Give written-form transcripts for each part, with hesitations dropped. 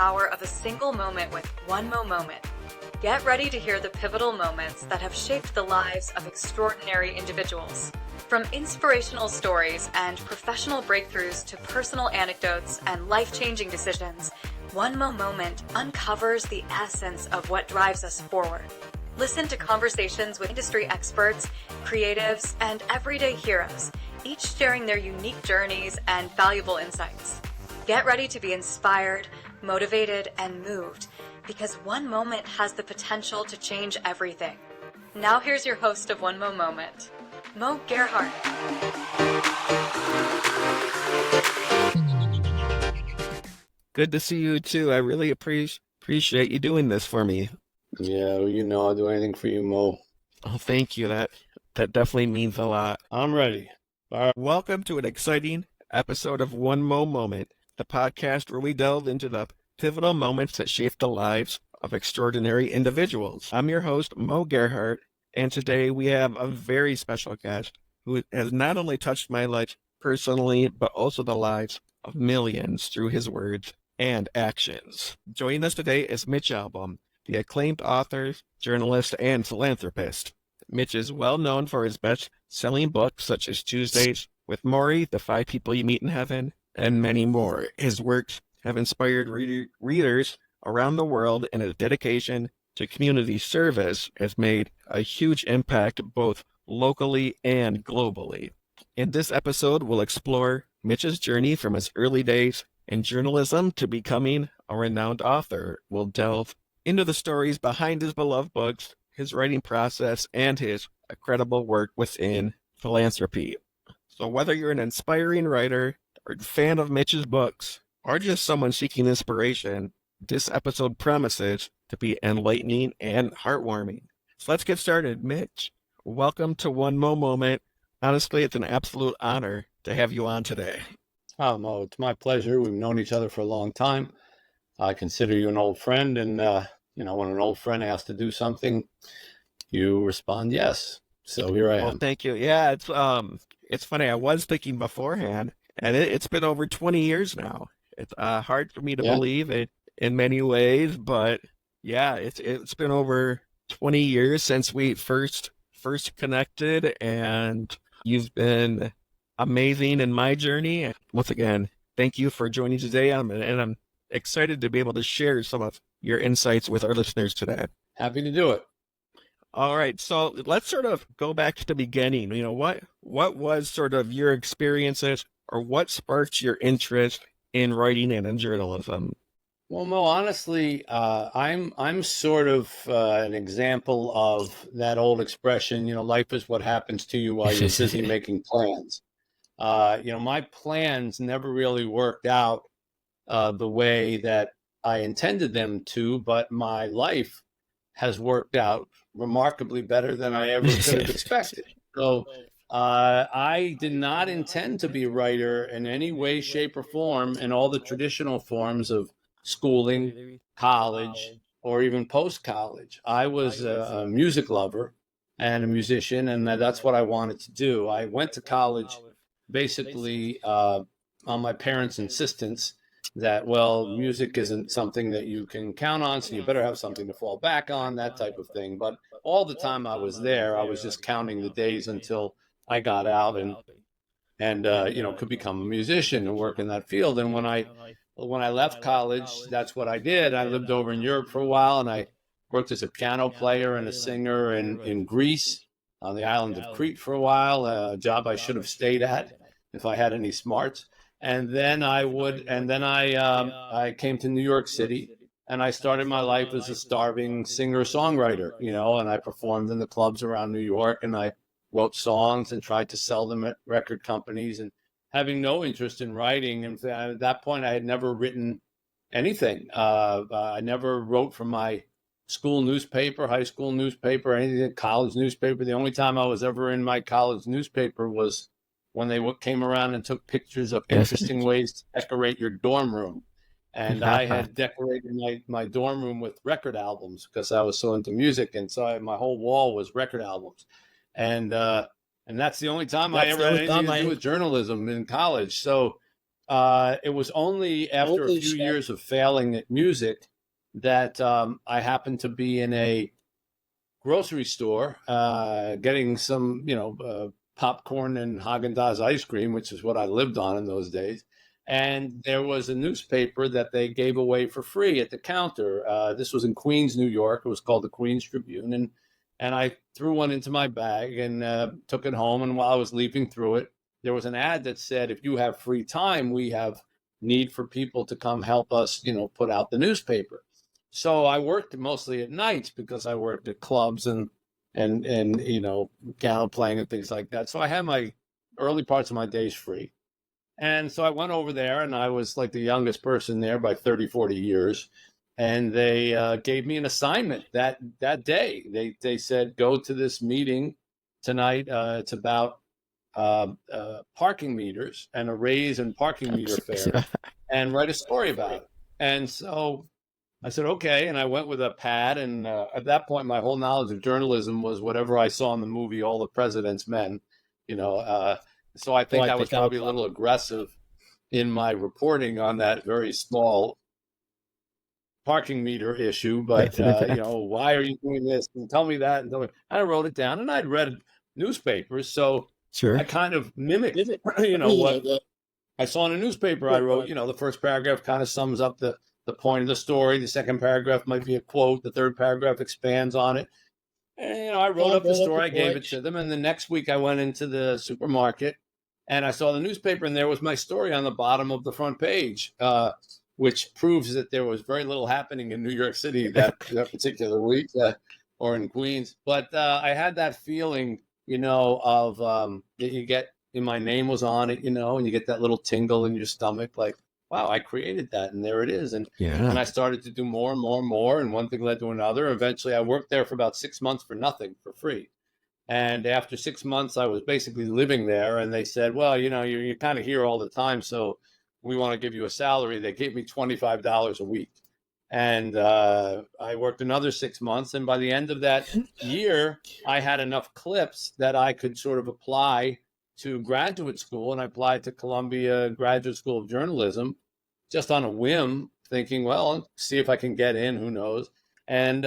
power of a single moment with One Mo Moment. Get ready to hear the pivotal moments that have shaped the lives of extraordinary individuals. From inspirational stories and professional breakthroughs to personal anecdotes and life-changing decisions, One Mo Moment uncovers the essence of what drives us forward. Listen to conversations with industry experts, creatives, and everyday heroes, each sharing their unique journeys and valuable insights. Get ready to be inspired, motivated, and moved, because one moment has the potential to change everything. Now here's your host of One Mo Moment, Mo Gerhardt. Good to see you too. I really appreciate you doing this for me. Yeah, well, you know I'll do anything for you, Mo. Oh, thank you. That definitely means a lot. I'm ready. Welcome to an exciting episode of One Mo Moment, the podcast where we delve into the pivotal moments that shape the lives of extraordinary individuals. I'm your host, Mo Gerhardt, and today we have a very special guest who has not only touched my life personally, but also the lives of millions through his words and actions. Joining us today is Mitch Albom, the acclaimed author, journalist, and philanthropist. Mitch is well known for his best-selling books such as Tuesdays with Morrie, The 5 People You Meet in Heaven, and many more. His works have inspired readers around the world, and his dedication to community service has made a huge impact both locally and globally. In this episode, we'll explore Mitch's journey from his early days in journalism to becoming a renowned author. We'll delve into the stories behind his beloved books, his writing process, and his incredible work within philanthropy. So whether you're an inspiring writer or a fan of Mitch's books, or just someone seeking inspiration, this episode promises to be enlightening and heartwarming. So let's get started. Mitch, welcome to One Mo Moment. Honestly, it's an absolute honor to have you on today. Oh, Mo, it's my pleasure. We've known each other for a long time. I consider you an old friend, and when an old friend asks to do something, you respond yes. So here I am. Well, thank you. Yeah, it's funny. I was thinking beforehand, and it's been over 20 years now. It's hard for me to believe it in many ways, but yeah, it's been over 20 years since we first connected, and you've been amazing in my journey. Once again, thank you for joining today, and I'm excited to be able to share some of your insights with our listeners today. Happy to do it. All right, so let's sort of go back to the beginning. What was sort of your experiences, or what sparked your interest in writing and in journalism? Well, Mo, honestly, I'm sort of an example of that old expression, life is what happens to you while you're busy making plans. My plans never really worked out the way that I intended them to, but my life has worked out remarkably better than I ever could have expected. So I did not intend to be a writer in any way, shape, or form in all the traditional forms of schooling, college, or even post-college. I was a music lover and a musician, and that's what I wanted to do. I went to college basically on my parents' insistence that, music isn't something that you can count on, so you better have something to fall back on, that type of thing. But all the time I was there, I was just counting the days until I got out and could become a musician and work in that field. And when I left college, that's what I did. I lived over in Europe for a while, and I worked as a piano player and a singer in Greece on the island of Crete for a while, a job I should have stayed at if I had any smarts. And then I came to New York City, and I started my life as a starving singer-songwriter, and I performed in the clubs around New York, and I wrote songs and tried to sell them at record companies, and having no interest in writing. And at that point, I had never written anything. I never wrote for my school newspaper, high school newspaper, anything, college newspaper. The only time I was ever in my college newspaper was when they came around and took pictures of interesting ways to decorate your dorm room. And I had decorated my dorm room with record albums because I was so into music. And so my whole wall was record albums. And that's the only time I ever had anything to do with journalism in college. So it was only after a few years of failing at music that I happened to be in a grocery store getting some, popcorn and Haagen-Dazs ice cream, which is what I lived on in those days. And there was a newspaper that they gave away for free at the counter. This was in Queens, New York. It was called the Queens Tribune. And I threw one into my bag and took it home. And while I was leafing through it, there was an ad that said, if you have free time, we have need for people to come help us, put out the newspaper. So I worked mostly at nights because I worked at clubs and piano playing and things like that. So I had my early parts of my days free. And so I went over there, and I was like the youngest person there by 30, 40 years. And they gave me an assignment that day. They said, go to this meeting tonight. It's about parking meters and a raise in parking meter fare, and write a story about it. And so I said, okay. And I went with a pad. And at that point, my whole knowledge of journalism was whatever I saw in the movie, All the President's Men, so I think I was probably a little aggressive in my reporting on that very small parking meter issue. But, why are you doing this? And tell me that. And I wrote it down, and I'd read newspapers. So Sure. I kind of mimicked, what I saw in a newspaper. I wrote, the first paragraph kind of sums up the point of the story. The second paragraph might be a quote. The third paragraph expands on it. And, I wrote up the story. I gave it to them. And the next week I went into the supermarket and I saw the newspaper, and there was my story on the bottom of the front page, which proves that there was very little happening in New York City that particular week or in Queens. But I had that feeling, of that you get, my name was on it, and you get that little tingle in your stomach, like, wow, I created that, and there it is. And I started to do more and more and more, and one thing led to another. Eventually, I worked there for about 6 months for nothing, for free. And after 6 months, I was basically living there, and they said, well, you're kind of here all the time, so we want to give you a salary. They gave me $25 a week. And I worked another 6 months, and by the end of that year, I had enough clips that I could sort of apply to graduate school, and I applied to Columbia Graduate School of Journalism just on a whim, thinking, well, see if I can get in, who knows. And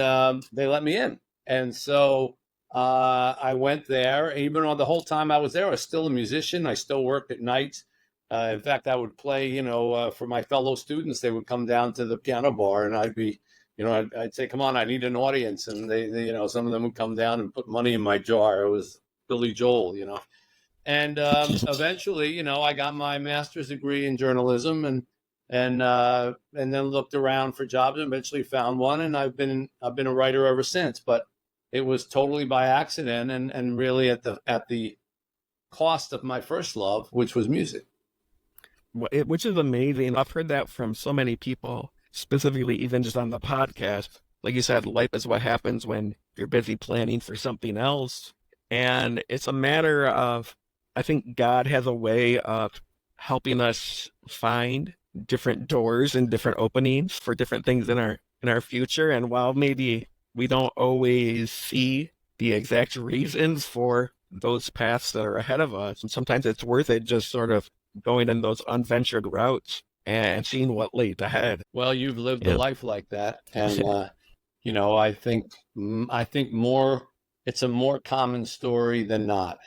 they let me in. And so I went there. Even on the whole time I was there, I was still a musician. I still worked at nights. In fact, I would play, for my fellow students. They would come down to the piano bar, and I'd be, I'd say, come on, I need an audience. And they some of them would come down and put money in my jar. It was Billy Joel, And eventually, I got my master's degree in journalism, and then looked around for jobs, and eventually found one, and I've been a writer ever since. But it was totally by accident, and really at the cost of my first love, which was music. Which is amazing. I've heard that from so many people, specifically even just on the podcast. Like you said, life is what happens when you're busy planning for something else. And it's a matter of, I think God has a way of helping us find different doors and different openings for different things in our future. And while maybe we don't always see the exact reasons for those paths that are ahead of us, and sometimes it's worth it just sort of going in those unventured routes and seeing what lays ahead. Well, you've lived a life like that. And, I think more, it's a more common story than not.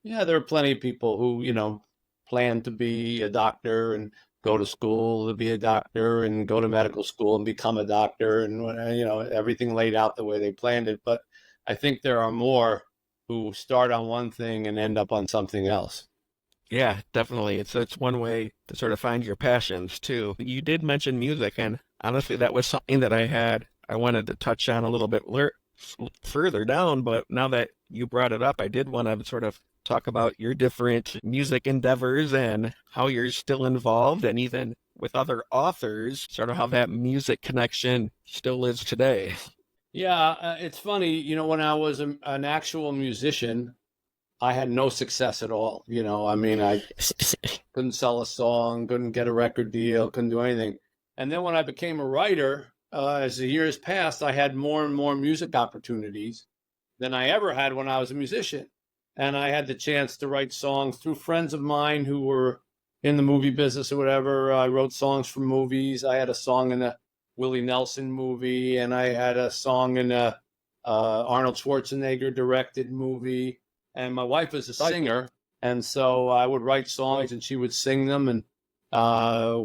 Yeah, there are plenty of people who, plan to be a doctor and go to school to be a doctor and go to medical school and become a doctor, and, everything laid out the way they planned it. But I think there are more who start on one thing and end up on something else. Yeah, definitely. It's one way to sort of find your passions too. You did mention music, and honestly, that was something that I wanted to touch on a little bit further down. But now that you brought it up, I did want to sort of talk about your different music endeavors and how you're still involved, and even with other authors, sort of how that music connection still is today. Yeah, it's funny, when I was an actual musician, I had no success at all. I couldn't sell a song, couldn't get a record deal, couldn't do anything. And then when I became a writer, as the years passed, I had more and more music opportunities than I ever had when I was a musician. And I had the chance to write songs through friends of mine who were in the movie business or whatever. I wrote songs for movies. I had a song in a Willie Nelson movie, and I had a song in a Arnold Schwarzenegger directed movie. And my wife is a singer, and so I would write songs and she would sing them. And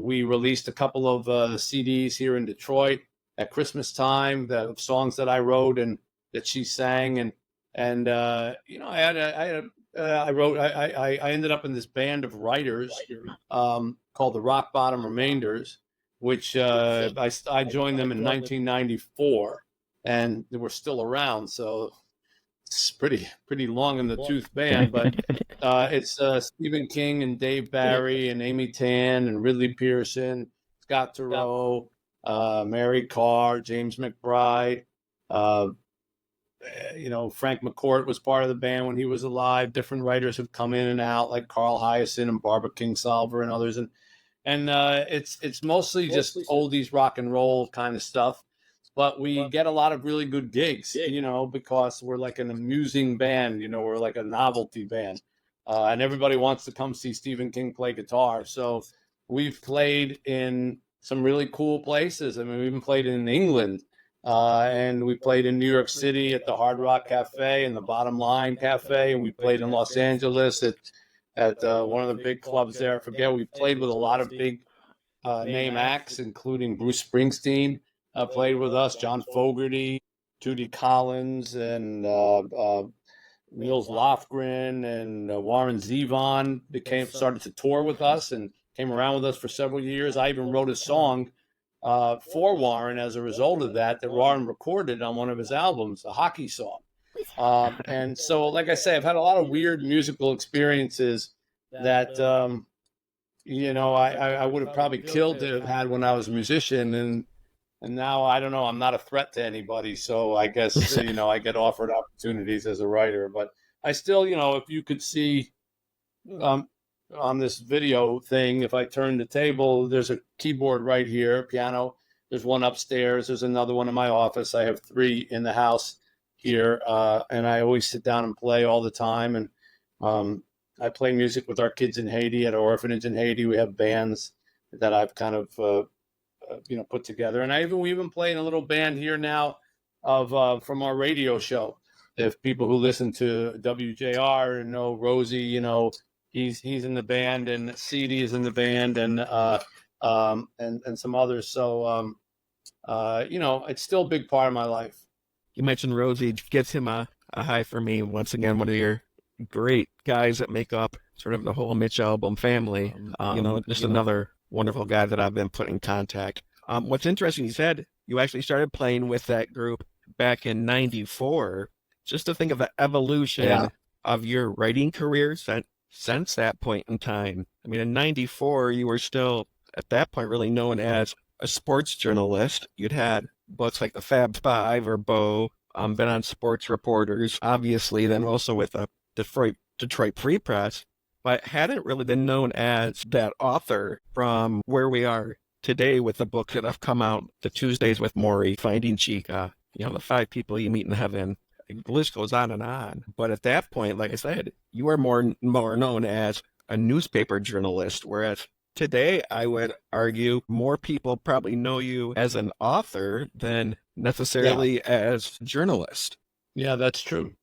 we released a couple of CDs here in Detroit at Christmas time, the songs that I wrote and that she sang. And I ended up in this band of writers called the Rock Bottom Remainders, which I joined them in 1994, and they were still around. So it's pretty long in the tooth band, but it's Stephen King and Dave Barry and Amy Tan and Ridley Pearson, Scott Turow, Mary Carr, James McBride. Frank McCourt was part of the band when he was alive. Different writers have come in and out, like Carl Hyacin and Barbara Kingsolver and others. And it's mostly just oldies rock and roll kind of stuff. But we get a lot of really good gigs, because we're like an amusing band, we're like a novelty band. And everybody wants to come see Stephen King play guitar. So we've played in some really cool places. I mean, we even played in England. And we played in New York City at the Hard Rock Cafe and the Bottom Line Cafe. And we played in Los Angeles at one of the big clubs there. I forget. We played with a lot of big name acts, including Bruce Springsteen. Played with us, John Fogerty, Judy Collins, and Nils Lofgren, and Warren Zevon started to tour with us and came around with us for several years. I even wrote a song for Warren as a result of that Warren recorded on one of his albums, a hockey song. And so, like I say, I've had a lot of weird musical experiences that, I would have probably killed to have had when I was a musician. And now, I don't know, I'm not a threat to anybody. So I guess, I get offered opportunities as a writer. But I still, if you could see on this video thing, if I turn the table, there's a keyboard right here, piano. There's one upstairs. There's another one in my office. I have 3 in the house here. And I always sit down and play all the time. And I play music with our kids in Haiti at an orphanage in Haiti. We have bands that I've kind of put together, and we even play in a little band here now of from our radio show. If people who listen to WJR and know Rosie, he's in the band, and CD is in the band, and some others. So it's still a big part of my life. You mentioned Rosie. Gives him a high for me. Once again, one of your great guys that make up sort of the whole Mitch Albom family. Another wonderful guy that I've been put in contact. What's interesting, you said you actually started playing with that group back in '94. Just to think of the evolution of your writing career since that point in time. I mean, in '94, you were still, at that point, really known as a sports journalist. You'd had books like the Fab Five or Bo, been on Sports Reporters, obviously, then also with the Detroit Free Press, but hadn't really been known as that author from where we are today with the books that have come out, the Tuesdays with Morrie, Finding Chika, the 5 people you meet in heaven. The list goes on and on. But at that point, like I said, you were more known as a newspaper journalist, whereas today I would argue more people probably know you as an author than necessarily as a journalist. Yeah, that's true.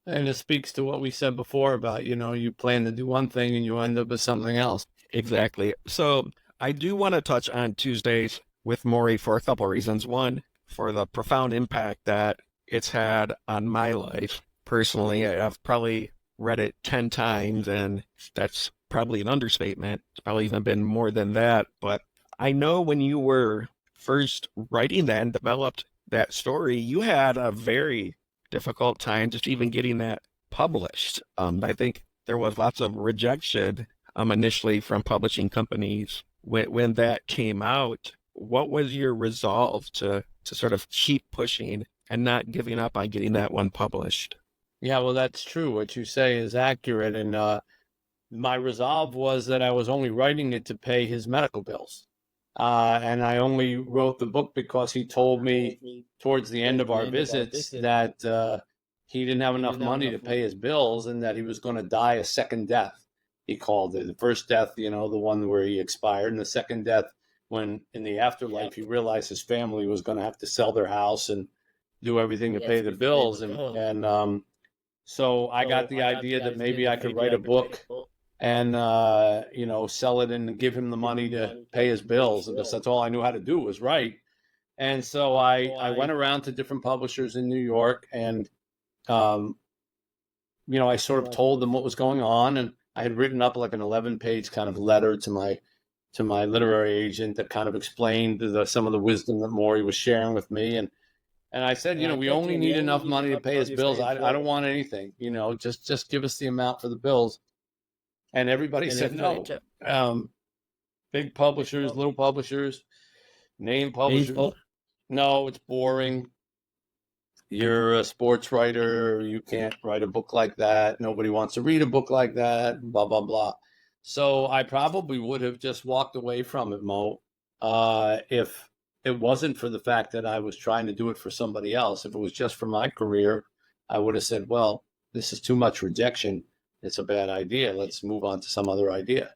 And it speaks to what we said before about, you plan to do one thing and you end up with something else. Exactly. So I do want to touch on Tuesdays with Morrie for a couple of reasons. One, for the profound impact that it's had on my life. Personally, I've probably read it 10 times, and that's probably an understatement. It's probably even been more than that. But I know when you were first writing that and developed that story, you had a very difficult time just even getting that published. I think there was lots of rejection initially from publishing companies when that came out. What was your resolve to sort of keep pushing and not giving up on getting that one published? Yeah, well, that's true. What you say is accurate. And my resolve was that I was only writing it to pay his medical bills. And I only wrote the book because he told me towards the end of our visits that he didn't have enough money to pay his bills and that he was going to die a second death. he called it. The first death, the one where he expired, and the second death when in the afterlife he realized his family was going to have to sell their house and do everything to pay the bills. And so I got the idea that maybe I could write a book and, sell it and give him the money to pay his bills. And that's all I knew how to do was write. And so I went around to different publishers in New York and, I sort of told them what was going on. And I had written up like an 11-page kind of letter to my literary agent that kind of explained some of the wisdom that Morrie was sharing with me. And I said, we only need enough money to pay his bills. I don't want anything, just give us the amount for the bills. And everybody said no. Big publishers, little publishers, name publishers. No, it's boring. You're a sports writer. You can't write a book like that. Nobody wants to read a book like that, blah, blah, blah. So I probably would have just walked away from it, Mo, if it wasn't for the fact that I was trying to do it for somebody else. If it was just for my career, I would have said, well, this is too much rejection. It's a bad idea. Let's move on to some other idea.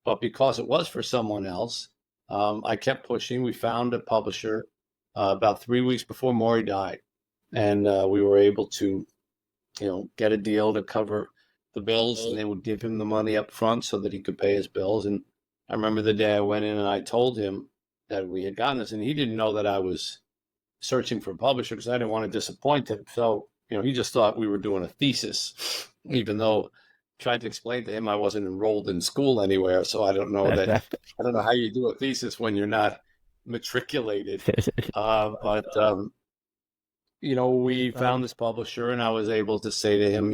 But because it was for someone else, I kept pushing. We found a publisher about 3 weeks before Morrie died. And we were able to, get a deal to cover the bills, and they would give him the money up front so that he could pay his bills. And I remember the day I went in and I told him that we had gotten this, and he didn't know that I was searching for a publisher because I didn't want to disappoint him. So, he just thought we were doing a thesis, even though I tried to explain to him I wasn't enrolled in school anywhere. So I don't know I don't know how you do a thesis when you're not matriculated. We found this publisher, and I was able to say to him,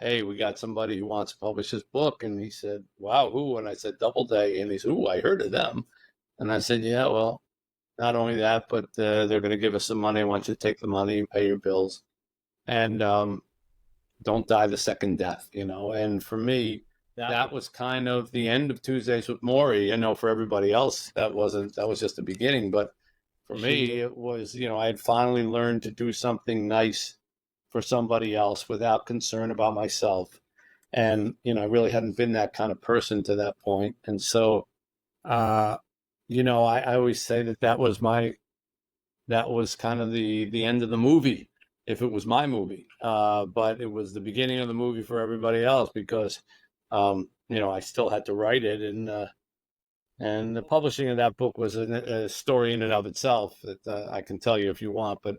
hey, we got somebody who wants to publish this book. And he said, wow, who? And I said, Doubleday. And he said, ooh, I heard of them. And I said, yeah, well, not only that, but they're going to give us some money. I want you to take the money and pay your bills. And don't die the second death, And for me, that was kind of the end of Tuesdays with Morrie. I know for everybody else, that was just the beginning. But for me, it was, I had finally learned to do something nice for somebody else without concern about myself. And, I really hadn't been that kind of person to that point. And so, I always say that was kind of the end of the movie, if it was my movie. But it was the beginning of the movie for everybody else because, I still had to write it. And the publishing of that book was a story in and of itself that I can tell you if you want, but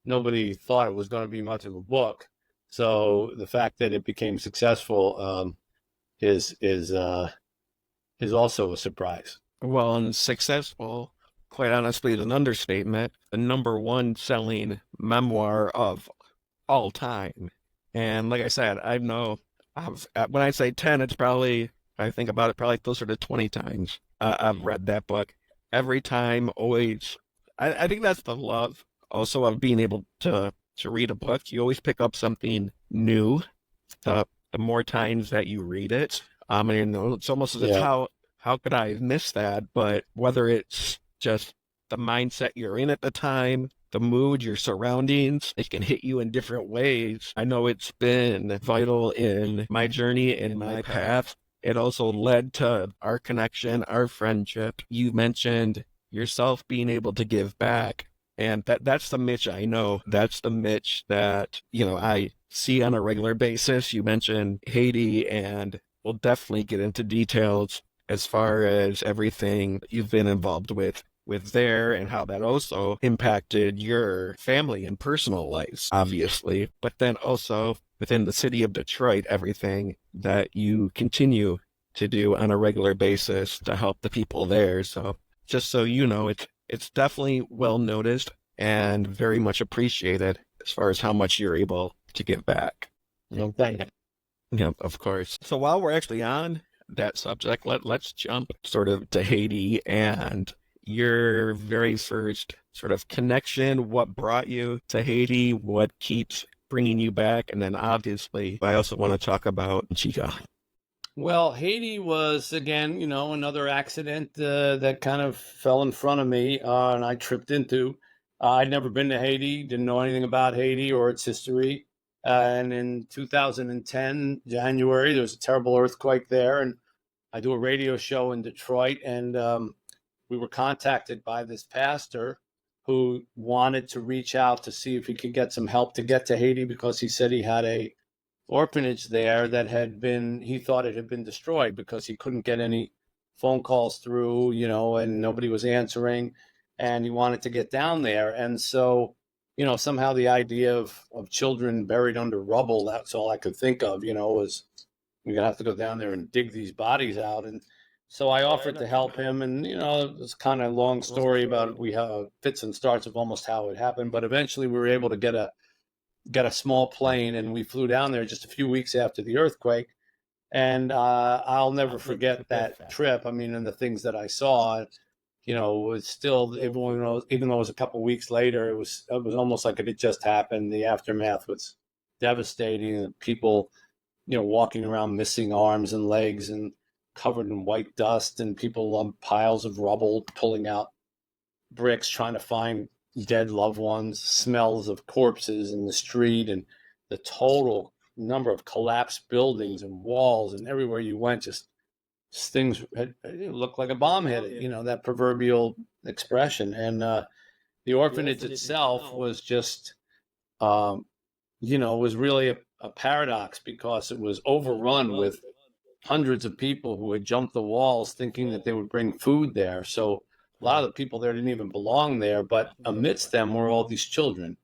nobody thought it was going to be much of a book. So the fact that it became successful is also a surprise. Well, and successful, quite honestly, is an understatement. The number one selling memoir of all time. And like I said, I know when I say 10, it's probably, I think about it, probably closer to 20 times. I've read that book every time, always. I think that's the love also of being able to read a book. You always pick up something new the more times that you read it. It's almost as if how could I miss that? But whether it's just the mindset you're in at the time, the mood, your surroundings, it can hit you in different ways. I know it's been vital in my journey and my path. It also led to our connection, our friendship. You mentioned yourself being able to give back. And that's the Mitch I know. That's the Mitch that, I see on a regular basis. You mentioned Haiti, and we'll definitely get into details as far as everything you've been involved with there and how that also impacted your family and personal lives, obviously. But then also within the city of Detroit, everything that you continue to do on a regular basis to help the people there. So just so you know, it's definitely well noticed and very much appreciated as far as how much you're able to give back. Thank you. Yeah, of course. So while we're actually on that subject, let's jump sort of to Haiti and your very first sort of connection. What brought you to Haiti? What keeps bringing you back? And then obviously, I also want to talk about Chika. Well, Haiti was, again, another accident that kind of fell in front of me and I tripped into. I'd never been to Haiti, didn't know anything about Haiti or its history. And in 2010, January, there was a terrible earthquake there. And I do a radio show in Detroit. And we were contacted by this pastor who wanted to reach out to see if he could get some help to get to Haiti, because he said he had a orphanage there that he thought it had been destroyed because he couldn't get any phone calls through, and nobody was answering, and he wanted to get down there. And so, somehow the idea of children buried under rubble, that's all I could think of, was we're going to have to go down there and dig these bodies out. And so I offered to help him. And, it was kind of a long story about we have fits and starts of almost how it happened. But eventually we were able to get a small plane, and we flew down there just a few weeks after the earthquake. And I'll never forget that trip. I mean, and the things that I saw, was still, even though it was a couple of weeks later, it was almost like it had just happened. The aftermath was devastating. People, walking around missing arms and legs and covered in white dust, and people on piles of rubble pulling out bricks trying to find dead loved ones, smells of corpses in the street, and the total number of collapsed buildings and walls, and everywhere you went, just things it looked like a bomb hit it, that proverbial expression. And the orphanage itself was just, was really a paradox, because it was overrun with hundreds of people who had jumped the walls thinking that they would bring food there. So a lot of the people there didn't even belong there, but amidst them were all these children.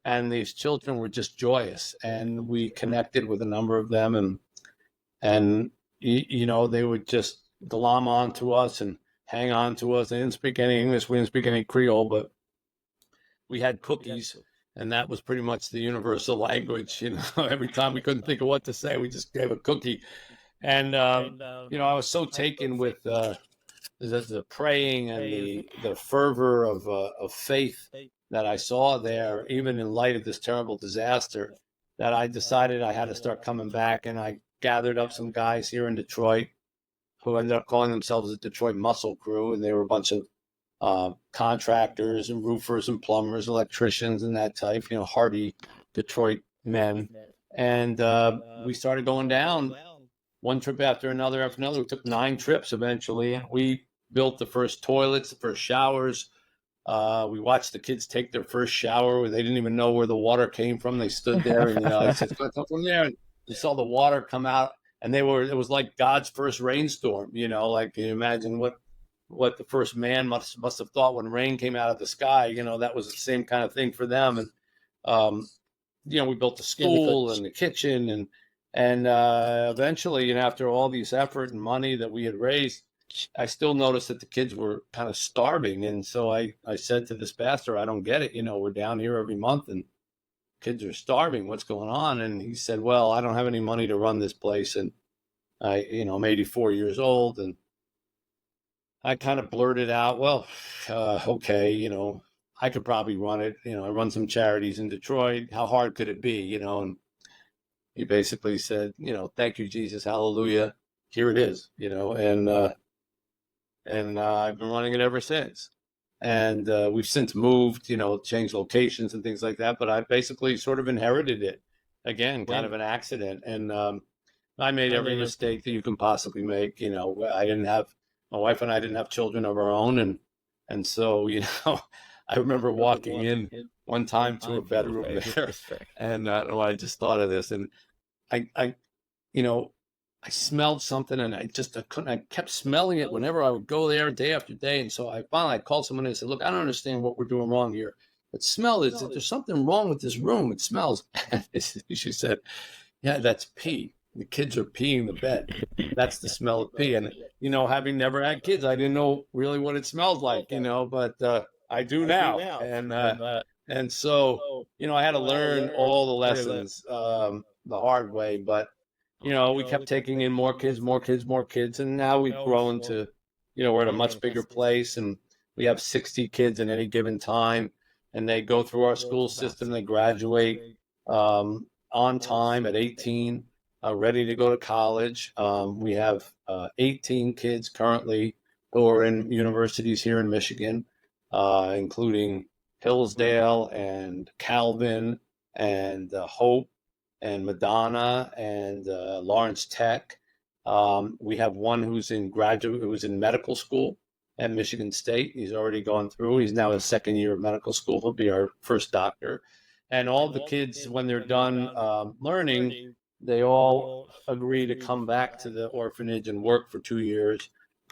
And these children were just joyous. And we connected with a number of them. And they would just glom onto us and hang on to us. They didn't speak any English. We didn't speak any Creole, but we had cookies. And that was pretty much the universal language. Every time we couldn't think of what to say, we just gave a cookie. And, I was so taken with the praying and the fervor of faith that I saw there, even in light of this terrible disaster, that I decided I had to start coming back. And I gathered up some guys here in Detroit who ended up calling themselves the Detroit Muscle Crew. And they were a bunch of contractors and roofers and plumbers, electricians and that type, hardy Detroit men. And we started going down one trip after another after another. We took 9 trips eventually. We built the first toilets, the first showers. We watched the kids take their first shower where they didn't even know where the water came from. They stood there and, I said, it's going to come from there. And you saw the water come out, and it was like God's first rainstorm, like, can you imagine what the first man must have thought when rain came out of the sky? That was the same kind of thing for them. And, we built the school and the kitchen, and eventually, after all this effort and money that we had raised, I still noticed that the kids were kind of starving. And so I said to this pastor, I don't get it. We're down here every month and kids are starving. What's going on? And he said, well, I don't have any money to run this place. And I'm 84 years old. And I kind of blurted out, well, okay, I could probably run it. I run some charities in Detroit. How hard could it be? And he basically said, thank you, Jesus, hallelujah. Here it is, and I've been running it ever since. And we've since moved, changed locations and things like that. But I basically sort of inherited it. Again, kind of an accident. And I made every mistake that you can possibly make. My wife and I didn't have children of our own. And so, I remember walking in one time to a bedroom there, and I just thought of this, and I smelled something, and I couldn't. I kept smelling it whenever I would go there day after day. And so I finally called someone and said, look, I don't understand what we're doing wrong here. But there's something wrong with this room. It smells. And she said, yeah, that's pee. The kids are peeing the bed. That's the smell of pee. And, having never had kids, I didn't know really what it smelled like, but I do now. And so, I had to learn all the lessons the hard way. But we kept taking in more kids, and now we've grown to, we're at a much bigger place, and we have 60 kids at any given time, and they go through our school system. They graduate on time at 18, ready to go to college. We have 18 kids currently who are in universities here in Michigan, including Hillsdale and Calvin and Hope and Madonna and Lawrence Tech. We have one who's in medical school at Michigan State. He's already gone through. He's now his second year of medical school. He'll be our first doctor. And all the kids, when they're done learning, they all agree to come back to the orphanage and work for 2 years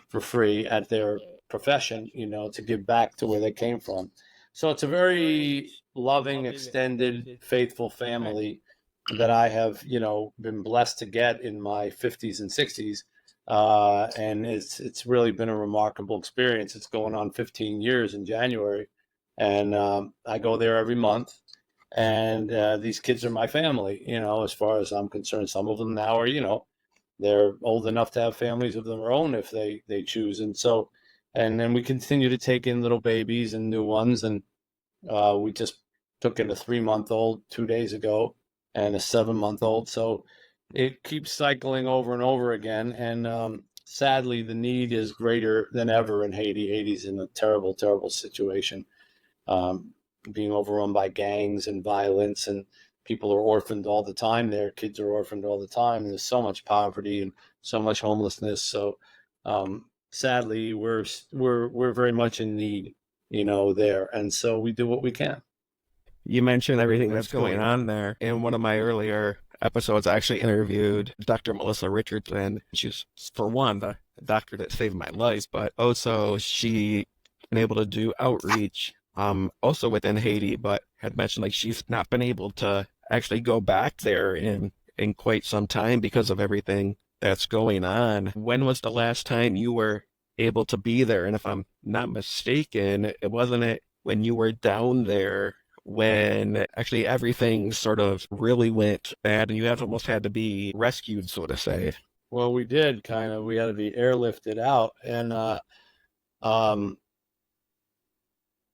for free at their profession, to give back to where they came from. So it's a very loving, extended, faithful family that I have, been blessed to get in my 50s and 60s. And it's really been a remarkable experience. It's going on 15 years in January. And I go there every month. And these kids are my family, as far as I'm concerned. Some of them now are, they're old enough to have families of their own if they choose. And then we continue to take in little babies and new ones. And we just took in a 3-month-old 2 days ago and a 7-month-old. So it keeps cycling over and over again. And sadly, the need is greater than ever in Haiti. Haiti's in a terrible, terrible situation, being overrun by gangs and violence, and people are orphaned all the time there. Kids are orphaned all the time. There's so much poverty and so much homelessness. So sadly, we're very much in need, there. And so we do what we can. You mentioned everything that's going on there. In one of my earlier episodes, I actually interviewed Dr. Melissa Richardson. She's, for one, the doctor that saved my life, but also she been able to do outreach also within Haiti, but had mentioned like she's not been able to actually go back there in quite some time because of everything that's going on. When was the last time you were able to be there? And if I'm not mistaken, wasn't it when you were down there when actually everything sort of really went bad and you almost had to be rescued, so to say? Well, we did kind of. We had to be airlifted out. And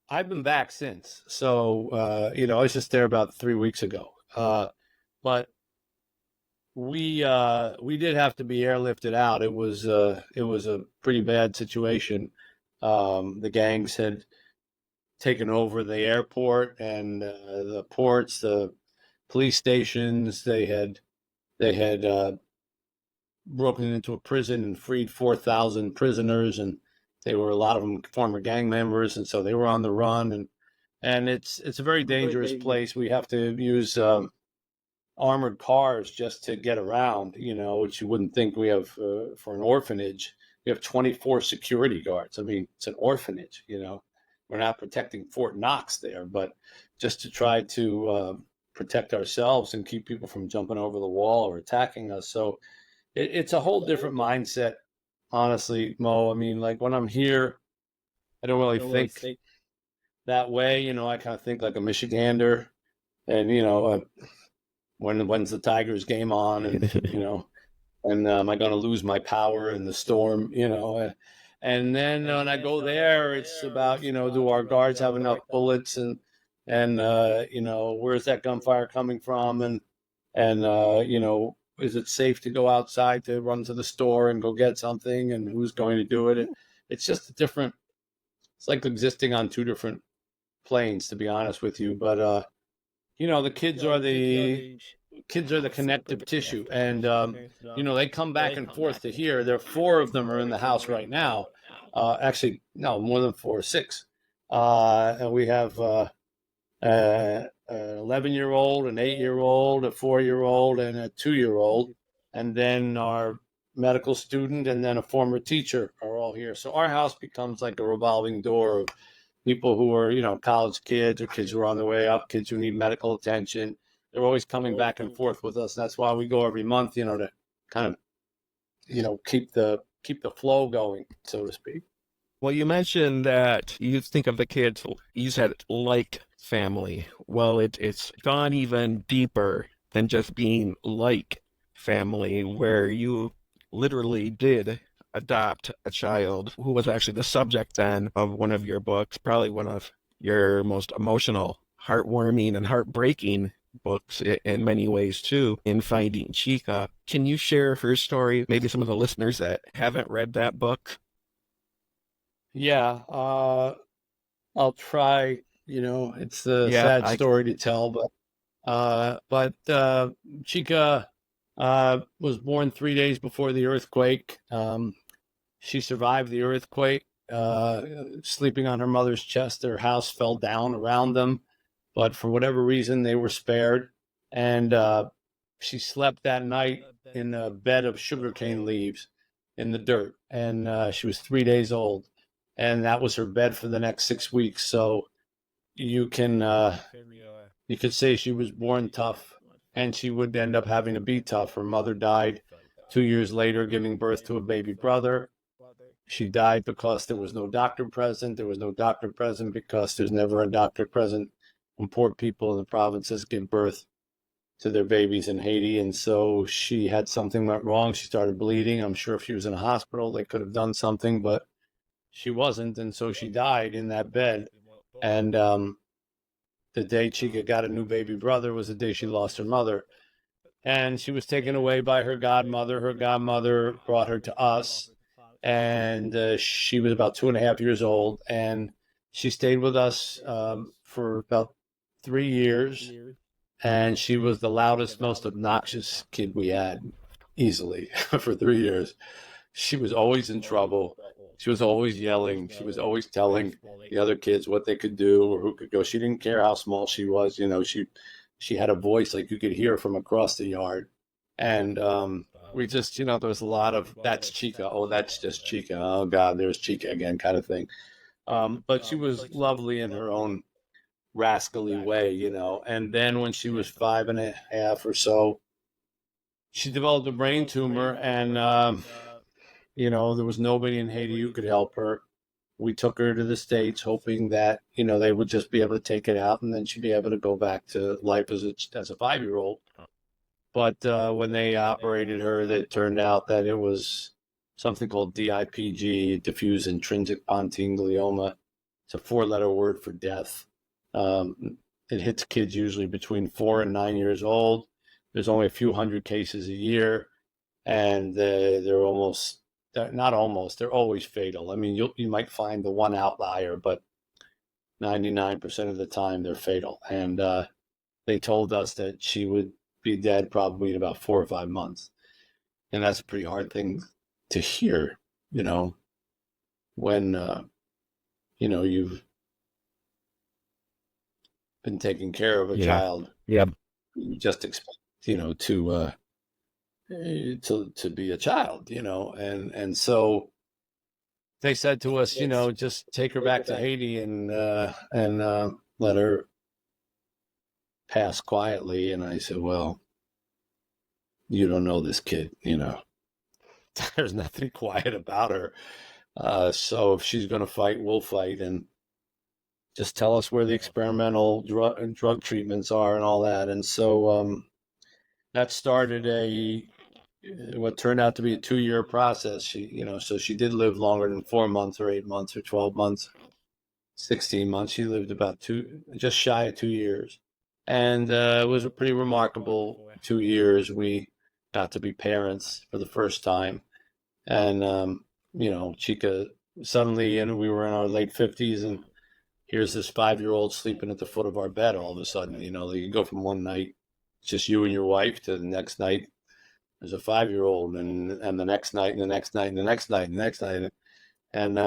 I've been back since. So, I was just there about 3 weeks ago. But we did have to be airlifted out. It was a pretty bad situation. The gangs had taken over the airport and the ports, the police stations. They had broken into a prison and freed 4,000 prisoners, and they were, a lot of them, former gang members, and so they were on the run. And it's a very dangerous place. We have to use armored cars just to get around, which you wouldn't think we have for an orphanage. We have 24 security guards. I mean, it's an orphanage, We're not protecting Fort Knox there, but just to try to protect ourselves and keep people from jumping over the wall or attacking us. So it's a whole different mindset, honestly, Mo. I mean, like when I'm here, I don't really think that way. I kind of think like a Michigander, and when's the Tigers game on, and and am I going to lose my power in the storm, And then when I go there, it's about, do our guards have enough bullets, and where's that gunfire coming from, and is it safe to go outside to run to the store and go get something, and who's going to do it? It's just it's like existing on two different planes, to be honest with you. But the kids are the connective tissue, and they come back and forth to here. There are 4 of them are in the house right now. Actually, no, more than 4, 6. And we have an 11-year-old, an 8-year-old, a 4-year-old, and a 2-year-old, and then our medical student, and then a former teacher are all here. So our house becomes like a revolving door of people who are, college kids, or kids who are on their way up, kids who need medical attention. They're always coming back and forth with us. That's why we go every month, to kind of, keep the flow going, so to speak. Well, you mentioned that you think of the kids, you said like family. Well, it's gone even deeper than just being like family, where you literally did adopt a child who was actually the subject then of one of your books, probably one of your most emotional, heartwarming, and heartbreaking books in many ways too, in Finding Chika. Can you share her story, maybe some of the listeners that haven't read that book? Yeah, I'll try. It's a sad story to tell, but But Chika was born 3 days before the earthquake. She survived the earthquake, sleeping on her mother's chest. Their house fell down around them, but for whatever reason, they were spared. And she slept that night in a bed of sugarcane leaves in the dirt. And she was 3 days old. And that was her bed for the next 6 weeks. So you can you could say she was born tough, and she would end up having to be tough. Her mother died 2 years later, giving birth to a baby brother. She died because there was no doctor present. There was no doctor present because there's never a doctor present when poor people in the provinces give birth to their babies in Haiti. And so she had something went wrong. She started bleeding. I'm sure if she was in a hospital, they could have done something, but she wasn't. And so she died in that bed. And the day Chika got a new baby brother was the day she lost her mother. And she was taken away by her godmother. Her godmother brought her to us, and she was about 2.5 years old. And she stayed with us for about 3 years. And she was the loudest, most obnoxious kid we had, easily, for 3 years. She was always in trouble. She was always yelling. She was always telling the other kids what they could do or who could go. She didn't care how small she was. She had a voice like you could hear from across the yard. And we just, there was a lot of, that's Chika. Oh, that's just Chika. Oh, God, there's Chika again, kind of thing. But she was lovely in her own rascally way, And then when she was 5.5 or so, she developed a brain tumor, and there was nobody in Haiti who could help her. We took her to the States, hoping that they would just be able to take it out, and then she'd be able to go back to life as a 5-year-old. But when they operated her, it turned out that it was something called DIPG, diffuse intrinsic pontine glioma. It's a 4-letter word for death. It hits kids usually between 4 and 9 years old. There's only a few hundred cases a year, and they're always fatal. I mean, you might find the one outlier, but 99% of the time they're fatal. And they told us that she would be dead probably in about 4 or 5 months. And that's a pretty hard thing to hear, when, you've been taking care of a child. Yeah. You just expect, to be a child, and so they said to us, just take her back to Haiti and let her pass quietly. And I said, well, you don't know this kid, there's nothing quiet about her. So if she's going to fight, we'll fight, and just tell us where the experimental drug treatments are and all that. And so that started what turned out to be a 2-year process. So she did live longer than 4 months or 8 months or 12 months, 16 months. She lived about just shy of 2 years. And it was a pretty remarkable 2 years. We got to be parents for the first time. And, Chika suddenly, and we were in our late 50s, and here's this 5-year-old sleeping at the foot of our bed all of a sudden. You go from one night, it's just you and your wife, to the next night, there's a 5-year-old, and the next night, and the next night, and the next night, and the next night. And,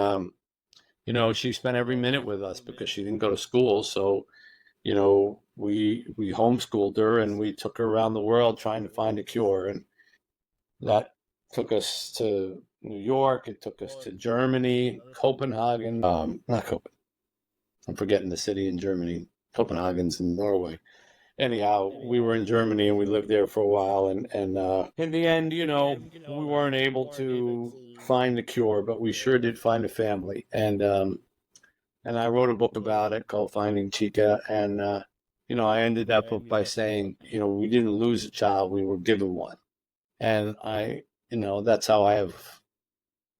she spent every minute with us because she didn't go to school. So, we homeschooled her, and we took her around the world trying to find a cure. And that took us to New York. It took us to Germany, Copenhagen. Not Copenhagen. I'm forgetting the city in Germany. Copenhagen's in Norway. Anyhow, we were in Germany, and we lived there for a while. And in the end, we weren't able to find the cure, but we sure did find a family. And I wrote a book about it called Finding Chika. And, I ended that book by saying, we didn't lose a child, we were given one. And that's how I have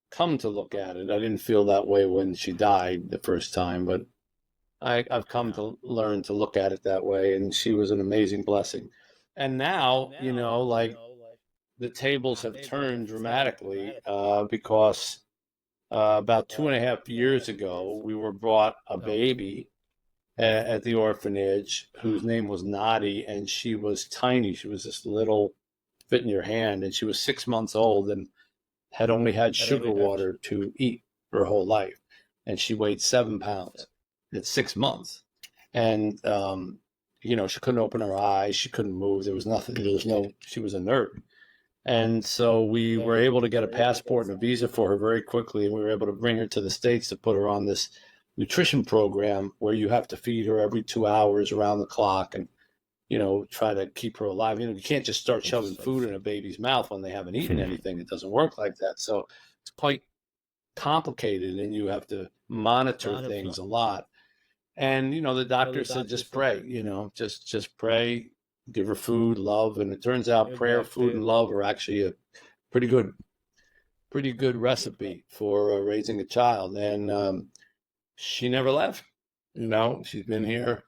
come to look at it. I didn't feel that way when she died the first time, but I've come to learn to look at it that way, and she was an amazing blessing. And now, like, the tables have turned dramatically because about 2.5 years ago, we were brought a baby, at the orphanage, whose name was Nadi, and she was tiny. She was this little, fit in your hand, and she was 6 months old and had only had sugar water to eat her whole life, and she weighed 7 pounds at 6 months, and she couldn't open her eyes, she couldn't move, there was nothing, she was inert. And so we were able to get a passport and a visa for her very quickly, and we were able to bring her to the States to put her on this nutrition program where you have to feed her every 2 hours around the clock and try to keep her alive. You can't just start shoving food in a baby's mouth when they haven't eaten anything. It doesn't work like that. So it's quite complicated, and you have to monitor things a lot. And the doctor said, just pray. Just pray, give her food, love, and it turns out prayer, food, and love are actually a pretty good recipe for raising a child. And she never left. She's been here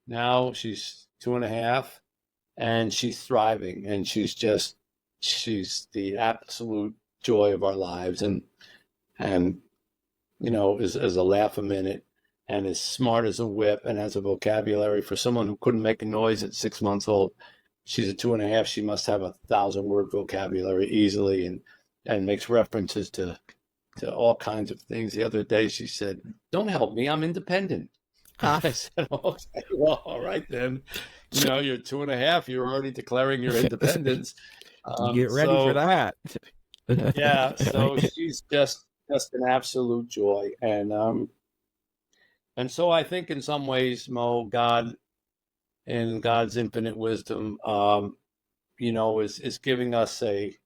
now. She's 2.5, and she's thriving, and she's the absolute joy of our lives, and is a laugh a minute, and as smart as a whip, and has a vocabulary for someone who couldn't make a noise at 6 months old. She's a 2.5. She must have 1,000-word vocabulary easily, and makes references to all kinds of things. The other day she said, "Don't help me, I'm independent." I said, "Okay, well, all right then. You're 2.5. You're already declaring your independence. Get ready for that." Yeah, so she's just an absolute joy, and so I think in some ways, Mo, God, in God's infinite wisdom, is giving us a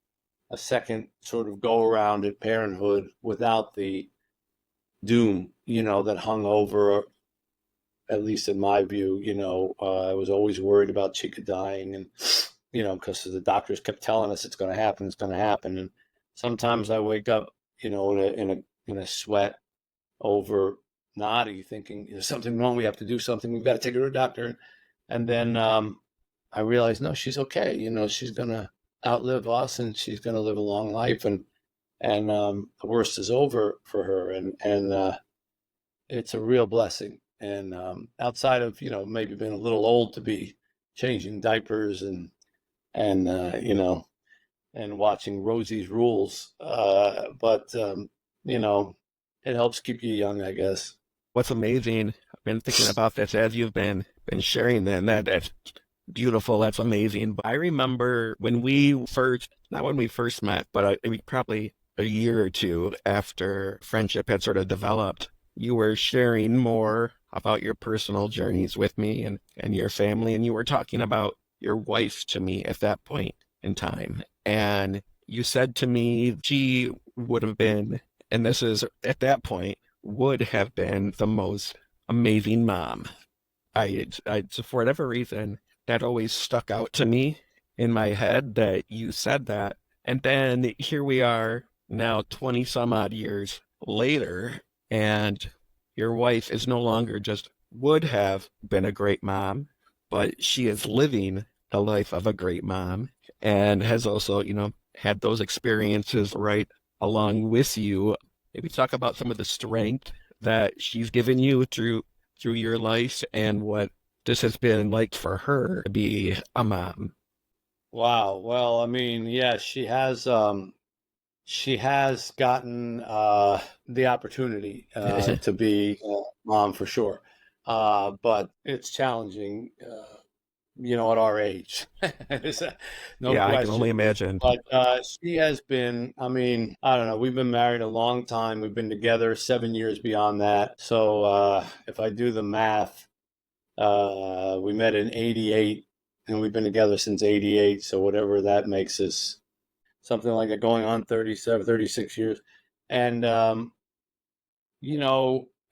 second sort of go around at parenthood without the doom, that hung over. At least in my view, I was always worried about Chika dying, and because the doctors kept telling us it's going to happen, and sometimes I wake up, in a sweat over Nadi, thinking there's something wrong, we have to do something, we've got to take her to a doctor, and then I realized, no, she's okay. She's going to outlive us, and she's going to live a long life, and the worst is over for her, and it's a real blessing. And outside of maybe being a little old to be changing diapers and watching Rosie's Rules, but it helps keep you young, I guess. What's amazing, I've been thinking about this as you've been sharing that's beautiful, that's amazing. I remember when not when we first met, but probably a year or two after friendship had sort of developed, you were sharing more about your personal journeys with me and your family, and you were talking about your wife to me at that point in time. And you said to me she would have been, and this is at that point, would have been the most amazing mom. I for whatever reason, that always stuck out to me in my head that you said that. And then here we are now 20 some odd years later, and your wife is no longer just would have been a great mom, but she is living the life of a great mom, and has also, had those experiences right along with you. Maybe talk about some of the strength that she's given you through your life, and what this has been like for her to be a mom. Wow. Well, I mean, yeah, she has gotten the opportunity to be a mom for sure, but it's challenging, at our age. No Yeah, question. I can only imagine. But she has been, I mean, I don't know, we've been married a long time. We've been together 7 years beyond that. So if I do the math, we met in 88, and we've been together since 88. So whatever that makes us, something like that, going on 37, 36 years. And,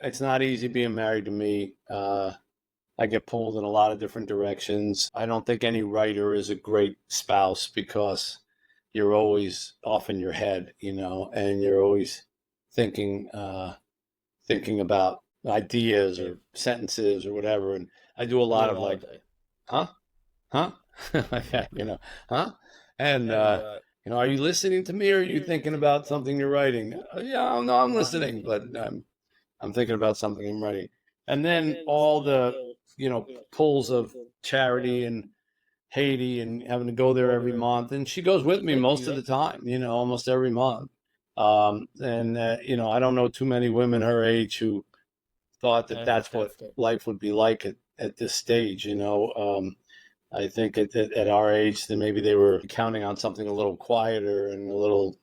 it's not easy being married to me. I get pulled in a lot of different directions. I don't think any writer is a great spouse, because you're always off in your head, and you're always thinking about ideas or sentences or whatever. And I do a lot of like, huh? Huh? And, are you listening to me, or are you thinking about something you're writing? Yeah, no, I'm listening, but I'm thinking about something I'm writing. And then all the, pulls of charity and Haiti and having to go there every month. And she goes with me most of the time, almost every month. I don't know too many women her age who thought that that's what life would be like at this stage, I think at our age, then maybe they were counting on something a little quieter and a little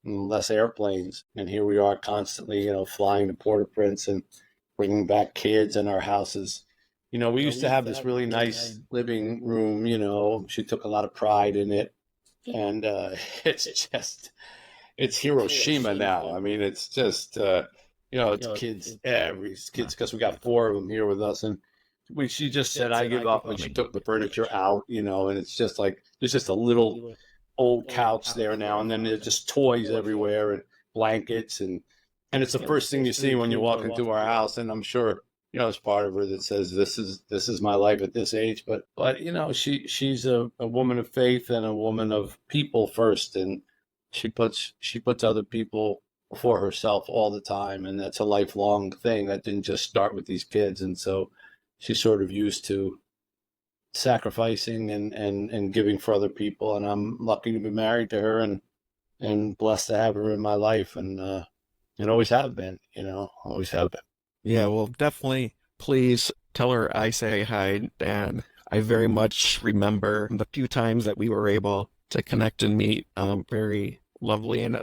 less airplanes. And here we are constantly, flying to Port-au-Prince and bringing back kids in our houses. We used to have this really nice living room, she took a lot of pride in it. And it's Hiroshima now. I mean, it's just, it's kids, because we got 4 of them here with us. And she just said, I give up. And she took the furniture out, and it's just like, there's just a little old couch there now. And then there's just toys everywhere and blankets. And it's the first thing you see when you walk into our house. And I'm sure, it's part of her that says, this is my life at this age. But she's a woman of faith and a woman of people first. And she puts other people before herself all the time. And that's a lifelong thing that didn't just start with these kids. And so she's sort of used to sacrificing and giving for other people. And I'm lucky to be married to her and blessed to have her in my life. And always have been, always have been. Yeah, well, definitely please tell her I say hi, and I very much remember the few times that we were able to connect and meet. Very lovely. And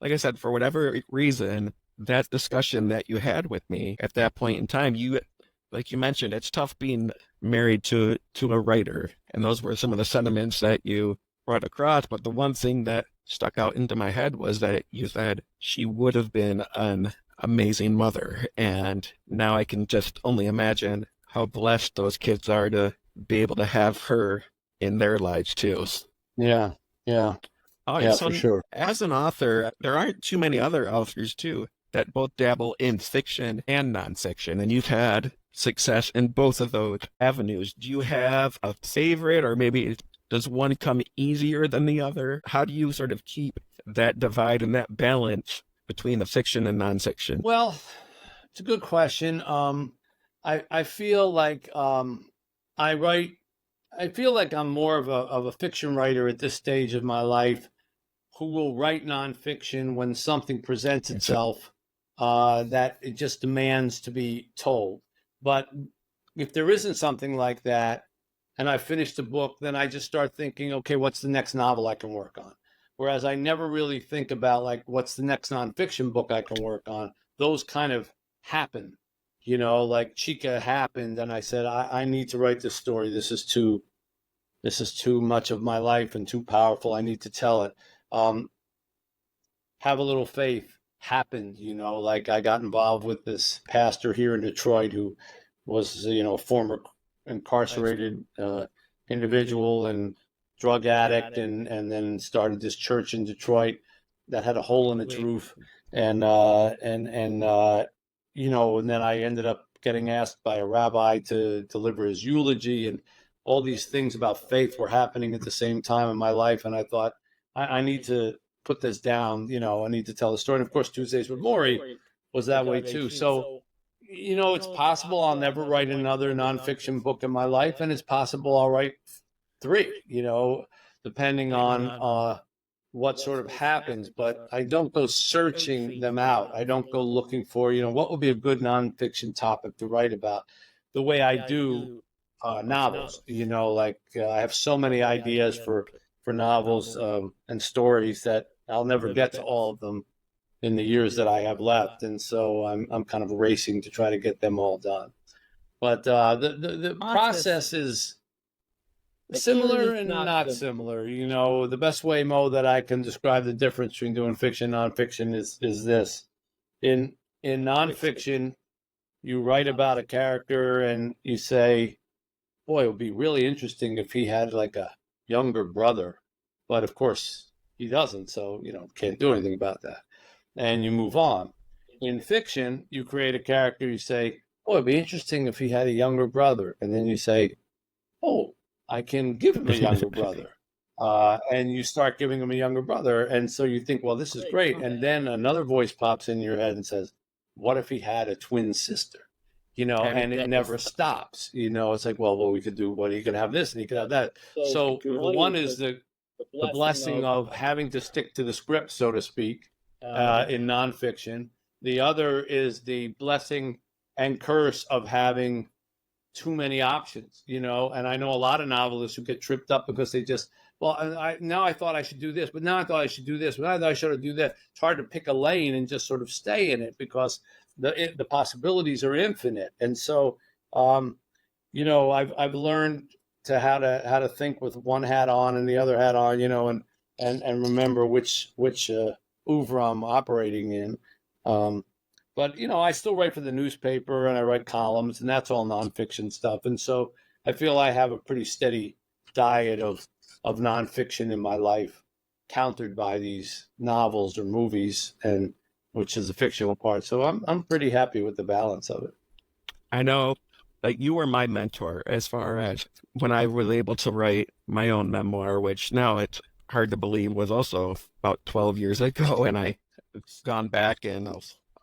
like I said, for whatever reason, that discussion that you had with me at that point in time, like you mentioned, it's tough being married to a writer. And those were some of the sentiments that you brought across. But the one thing that stuck out into my head was that you said she would have been an amazing mother. And now I can just only imagine how blessed those kids are to be able to have her in their lives too. Yeah. Oh, yeah, so for sure. As an author, there aren't too many other authors too that both dabble in fiction and nonfiction, and you've had success in both of those avenues. Do you have a favorite, or maybe does one come easier than the other? How do you sort of keep that divide and that balance between the fiction and nonfiction? Well, it's a good question. I feel like I feel like I'm more of a fiction writer at this stage of my life, who will write nonfiction when something presents itself that it just demands to be told. But if there isn't something like that, and I finished a book, then I just start thinking, okay, what's the next novel I can work on? Whereas I never really think about, like, what's the next nonfiction book I can work on? Those kind of happen, like Chika happened. And I said, I need to write this story. This is too much of my life and too powerful. I need to tell it. Have a Little Faith happened, like I got involved with this pastor here in Detroit who was, a former incarcerated individual and drug addict, and then started this church in Detroit that had a hole in its roof. And then I ended up getting asked by a rabbi to deliver his eulogy, and all these things about faith were happening at the same time in my life. And I thought, I need to put this down, I need to tell the story. And of course, Tuesdays with Morrie was that way too. So, it's possible I'll never write another nonfiction book in my life. And it's possible I'll write 3, depending on what sort of happens. But I don't go searching them out. I don't go looking for, what would be a good nonfiction topic to write about, the way I do novels. I have so many ideas for novels and stories that I'll never get to all of them in the years that I have left. And so I'm kind of racing to try to get them all done. But the process is similar and not similar. The best way, Mo, that I can describe the difference between doing fiction and nonfiction is this. In nonfiction, you write about a character and you say, boy, it would be really interesting if he had like a younger brother. But of course, he doesn't. So, can't do anything about that. And you move on. In fiction, you create a character, you say, oh, it'd be interesting if he had a younger brother. And then you say, oh, I can give him a younger brother. And you start giving him a younger brother. And so you think, well, this is great. And then another voice pops in your head and says, what if he had a twin sister? and it never stops. It's like, well, we could do, you could have this and you could have that. So one is the blessing of having to stick to the script, so to speak, in nonfiction. The other is the blessing and curse of having too many options, and I know a lot of novelists who get tripped up because they just, now I thought I should do this, but now I thought I should do this, but I thought I should do that. It's hard to pick a lane and just sort of stay in it because the possibilities are infinite. And so, I've learned to how to think with one hat on and the other hat on, and remember which oeuvre I'm operating in. But, I still write for the newspaper and I write columns, and that's all nonfiction stuff. And so I feel I have a pretty steady diet of nonfiction in my life, countered by these novels or movies, and which is the fictional part. So I'm pretty happy with the balance of it. I know, like, you were my mentor as far as when I was able to write my own memoir, which now it's hard to believe was also about 12 years ago. And I've gone back and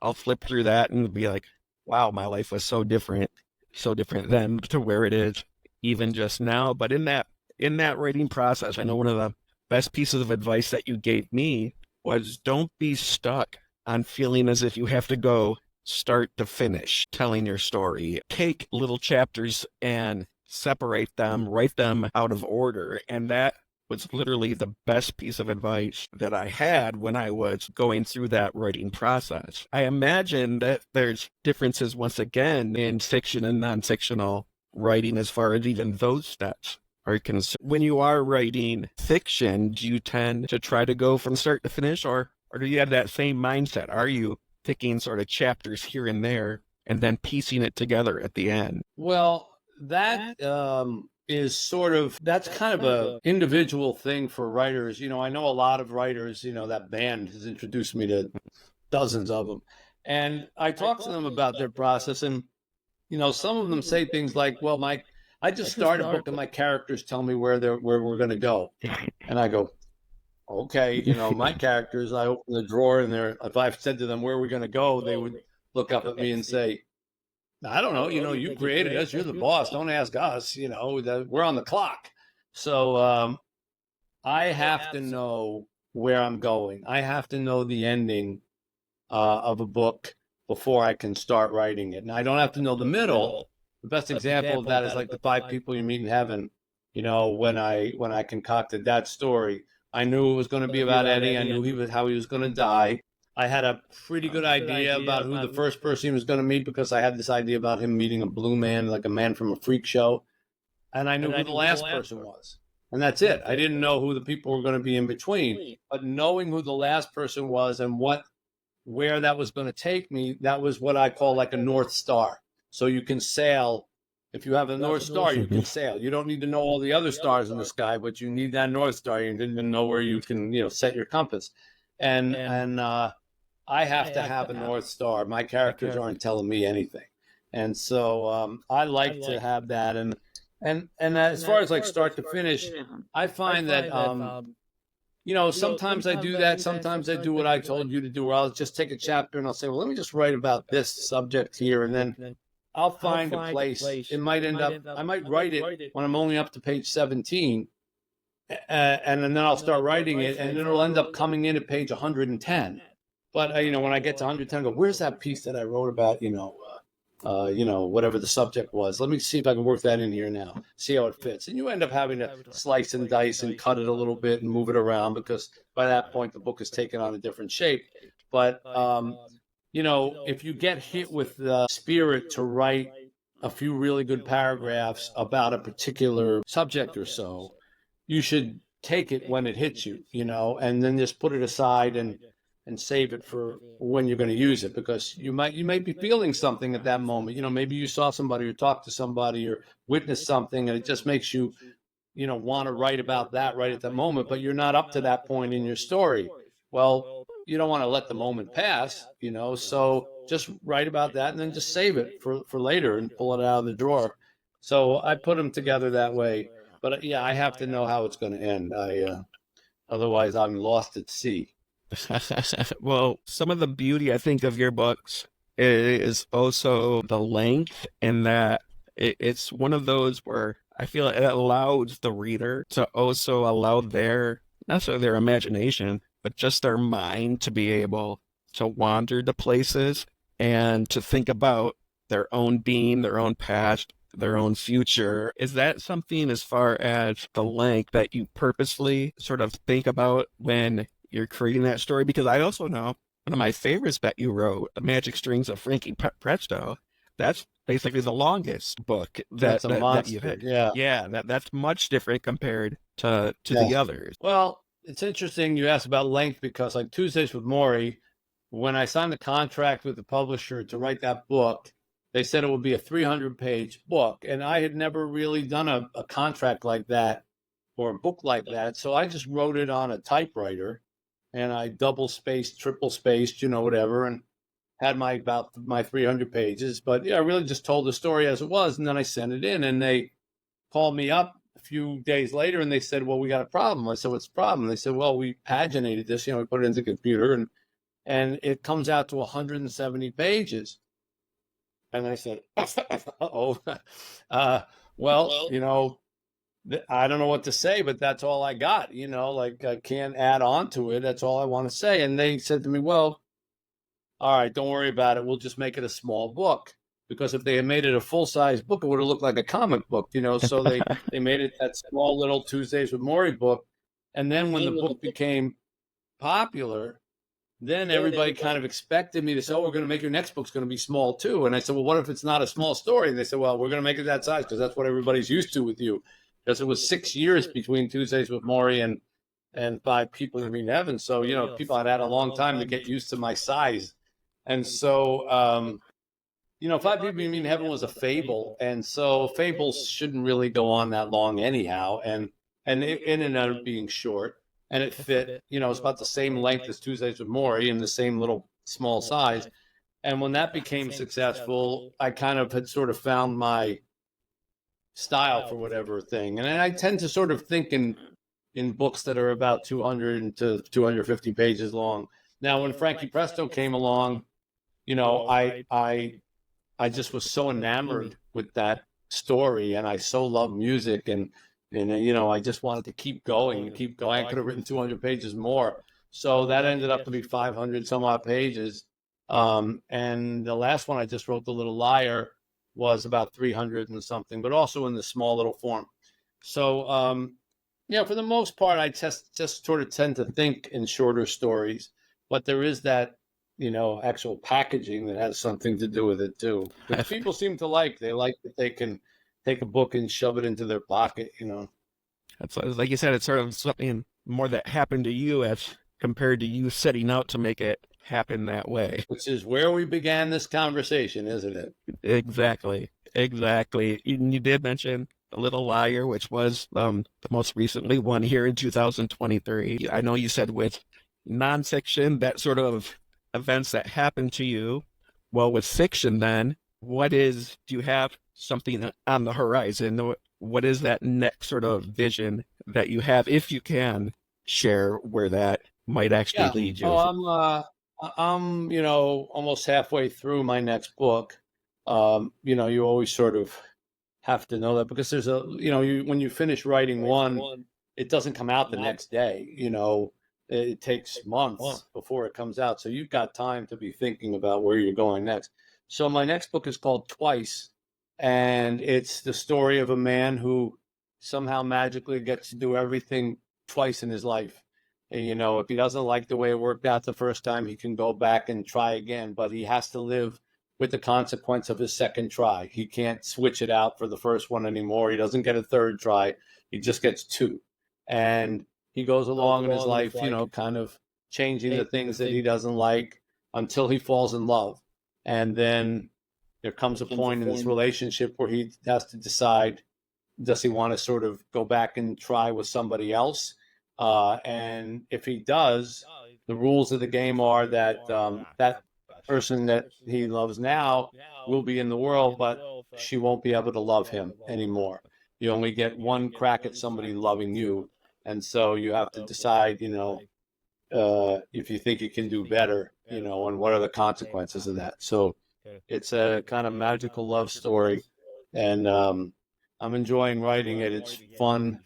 I'll flip through that and be like, wow, my life was so different then to where it is even just now. But in that writing process, I know one of the best pieces of advice that you gave me was don't be stuck on feeling as if you have to go start to finish telling your story. Take little chapters and separate them, write them out of order. And that was literally the best piece of advice that I had when I was going through that writing process. I imagine that there's differences once again in fiction and non-fictional writing as far as even those steps are concerned. When you are writing fiction, do you tend to try to go from start to finish, or do you have that same mindset? Are you picking sort of chapters here and there and then piecing it together at the end? Well, that is that's kind of a individual thing for writers. I know a lot of writers, that band has introduced me to dozens of them. And I talk to them about their process. And, some of them say things like, well, I just start a book and my characters tell me where we're going to go. And I go, okay, my characters, I open the drawer and if I've said to them where we're going to go, they would look up at me and say, I don't know, you created us, you're the boss, don't ask us, we're on the clock. So I have to know where I'm going. I have to know the ending of a book before I can start writing it. And I don't have to know the middle. The best example of that is like the 5 people you meet in heaven. When I concocted that story, I knew it was going to be about Eddie. I knew how he was going to die. I had a pretty good idea about who the first person he was going to meet because I had this idea about him meeting a blue man, like a man from a freak show. And I knew who the last person was. And that's it. I didn't know who the people were going to be in between. But knowing who the last person was and where that was going to take me, that was what I call like a North Star. So you can sail. If you have a North Star, you can sail. You don't need to know all the other stars in the sky, but you need that North Star. You didn't know where you can, set your compass. And I have to have a North Star. My characters aren't telling me anything. And so I like to have that. And as far as like start to finish, I find that, sometimes I do that. Sometimes I do what I told you to do, where I'll just take a chapter and I'll say, well, let me just write about this subject here. And then I'll find a place. It might end up, I might write it when I'm only up to page 17. And then I'll start writing it, and it'll end up coming in at page 110. But when I get to 110, I go, where's that piece that I wrote about? Whatever the subject was. Let me see if I can work that in here now. See how it fits. And you end up having to slice and dice and cut it a little bit and move it around because by that point the book has taken on a different shape. But if you get hit with the spirit to write a few really good paragraphs about a particular subject or so, you should take it when it hits you, and then just put it aside and save it for when you're going to use it, because you might be feeling something at that moment. Maybe you saw somebody or talked to somebody or witnessed something, and it just makes you, want to write about that right at the moment, but you're not up to that point in your story. Well, you don't want to let the moment pass, so just write about that and then just save it for later and pull it out of the drawer. So I put them together that way. But yeah, I have to know how it's going to end. Otherwise I'm lost at sea. Well, some of the beauty, I think, of your books is also the length, and that it's one of those where I feel it allows the reader to also allow their, not necessarily their imagination, but just their mind to be able to wander to places and to think about their own being, their own past, their own future. Is that something, as far as the length, that you purposely sort of think about when you're creating that story? Because I also know one of my favorites that you wrote, The Magic Strings of Frankie Presto, that's basically the longest book That's a that you've monster. had. Yeah. Yeah, that's much different compared to Yeah. the others. Well, it's interesting you asked about length because, like, Tuesdays with Morrie, when I signed the contract with the publisher to write that book, they said it would be a 300-page book. And I had never really done a contract like that or a book like that. So I just wrote it on a typewriter, and I double spaced, triple spaced, whatever, and had my 300 pages. But yeah, I really just told the story as it was. And then I sent it in, and they called me up a few days later and they said, well, we got a problem. I said, what's the problem? They said, well, we paginated this, we put it into the computer, and it comes out to 170 pages. And I said, uh-oh. Well, I don't know what to say, but that's all I got, like, I can't add on to it. That's all I want to say. And they said to me, well, all right, don't worry about it. We'll just make it a small book. Because if they had made it a full-size book, it would have looked like a comic book, So they made it that small little Tuesdays with Morrie book. And then when the book became popular, then everybody kind of expected me to say, oh, we're going to make your next book's going to be small too. And I said, well, what if it's not a small story? And they said, well, we're going to make it that size because that's what everybody's used to with you. Because it was 6 years between Tuesdays with Morrie and Five People in Green Heaven. So, people had a long time to get used to my size. And so, Five People in Heaven was a fable, and so fables shouldn't really go on that long anyhow, and it ended up being short, and it fit, it's about the same length as Tuesdays with Morrie and the same little small size. And when that became successful, I kind of had sort of found my style for whatever thing. And I tend to sort of think in books that are about 200 to 250 pages long. Now, when Frankie Presto came along, I just was so enamored with that story, and I so love music, and I just wanted to keep going and keep going. I could have written 200 pages more. So that ended up to be 500 some odd pages. And the last one I just wrote, The Little Liar, was about 300 and something, but also in the small little form. So, for the most part, I just sort of tend to think in shorter stories, but there is that, actual packaging that has something to do with it too. Which people seem to like. They like that they can take a book and shove it into their pocket, That's like you said, it's sort of something more that happened to you as compared to you setting out to make it happen that way. Which is where we began this conversation, isn't it? Exactly. You did mention The Little Liar, which was the most recently one here in 2023. I know you said with nonfiction, that sort of events that happen to you. Well, with fiction, then, do you have something on the horizon? What is that next sort of vision that you have, if you can share where that might actually lead you? Oh, I'm almost halfway through my next book. You always sort of have to know that because there's when you finish writing one, it doesn't come out the next day. It takes months before it comes out. So you've got time to be thinking about where you're going next. So my next book is called Twice, and it's the story of a man who somehow magically gets to do everything twice in his life. And, if he doesn't like the way it worked out the first time, he can go back and try again, but he has to live with the consequence of his second try. He can't switch it out for the first one anymore. He doesn't get a third try. He just gets two. And he goes along in his life, kind of changing the things that he doesn't like until he falls in love. And then there comes a point in this relationship where he has to decide, does he want to sort of go back and try with somebody else? And if he does, the rules of the game are that that person that he loves now will be in the world, but she won't be able to love him anymore. You only get one crack at somebody loving you. And so you have to decide, if you think you can do better, and what are the consequences of that. So It's a kind of magical love story, and I'm enjoying writing it. It's fun.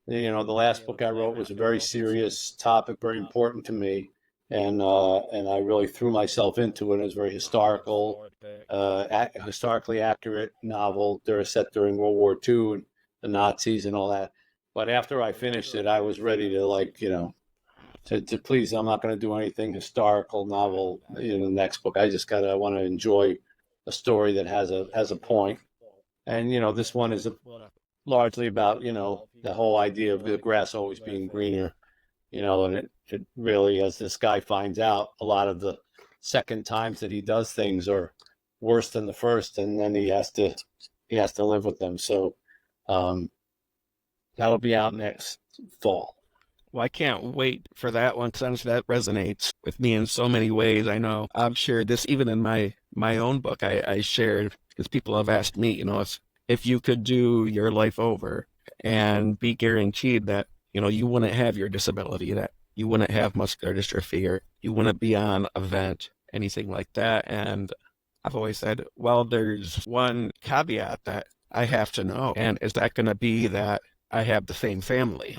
The last book I wrote was a very serious topic, very important to me, and I really threw myself into it. It was very historically accurate novel. They were set during World War II and the Nazis and all that. But after I finished it, I was ready to to please. I'm not going to do anything historical novel in the next book. I want to enjoy a story that has a point. And this one is largely about the whole idea of the grass always being greener. And it really, as this guy finds out, a lot of the second times that he does things are worse than the first, and then he has to live with them. So that'll be out next fall. Well, I can't wait for that one since that resonates with me in so many ways. I know I've shared this even in my own book. I shared because people have asked me, if you could do your life over and be guaranteed that, you wouldn't have your disability, that you wouldn't have muscular dystrophy, or you wouldn't be on a vent, anything like that. And I've always said, well, there's one caveat that I have to know. And is that going to be that I have the same family?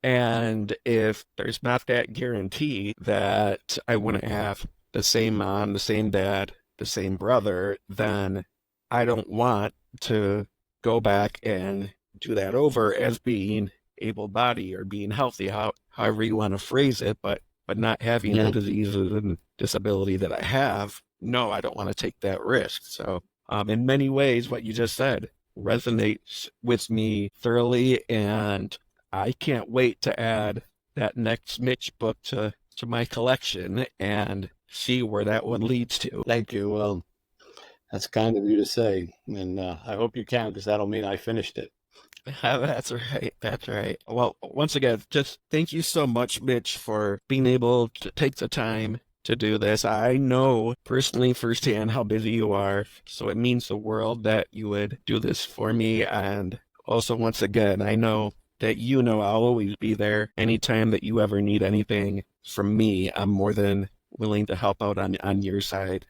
And if there's not that guarantee that I wouldn't have the same mom, the same dad, the same brother, then I don't want to go back and do that over as being able-bodied or being healthy, however you want to phrase it, but not having the diseases and disability that I have. No, I don't want to take that risk. So in many ways, what you just said resonates with me thoroughly, and I can't wait to add that next Mitch book to my collection and see where that one leads to. Thank you. Well, that's kind of you to say, and I hope you can, because that'll mean I finished it. That's right. That's right. Well, once again, just thank you so much, Mitch, for being able to take the time to do this. I know personally firsthand how busy you are, so it means the world that you would do this for me. And also, once again, I know that I'll always be there anytime that you ever need anything from me. I'm more than willing to help out on your side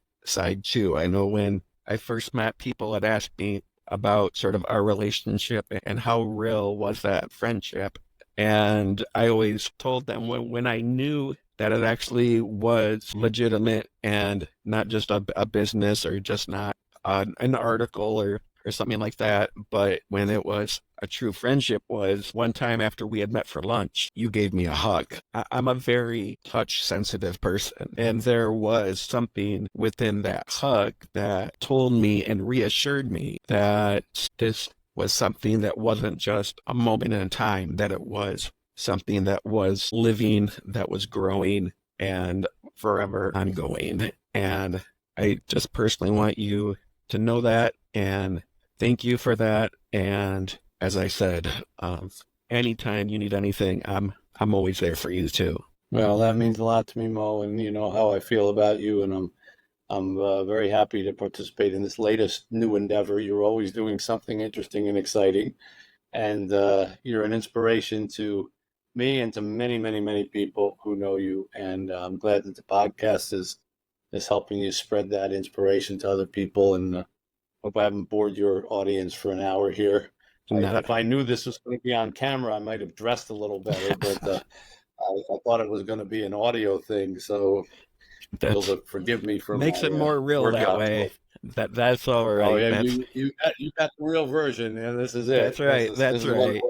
too. I know when I first met, people had asked me about sort of our relationship and how real was that friendship. And I always told them when I knew that it actually was legitimate and not just a business or just not an article or something like that, but when it was a true friendship was one time after we had met for lunch, you gave me a hug. I'm a very touch-sensitive person, and there was something within that hug that told me and reassured me that this was something that wasn't just a moment in time, that it was something that was living, that was growing, and forever ongoing. And I just personally want you to know that, and thank you for that. And as I said, anytime you need anything, I'm always there for you too. Well, that means a lot to me, Mo, and you know how I feel about you, and I'm very happy to participate in this latest new endeavor. You're always doing something interesting and exciting, and you're an inspiration to me and to many, many, many people who know you. And I'm glad that the podcast is helping you spread that inspiration to other people. And hope I haven't bored your audience for an hour here. If I knew this was going to be on camera, I might have dressed a little better, but I thought it was going to be an audio thing. So you'll forgive me for makes it more real that way. That's all right. Oh, yeah, you got the real version, and this is it. That's right. That's right.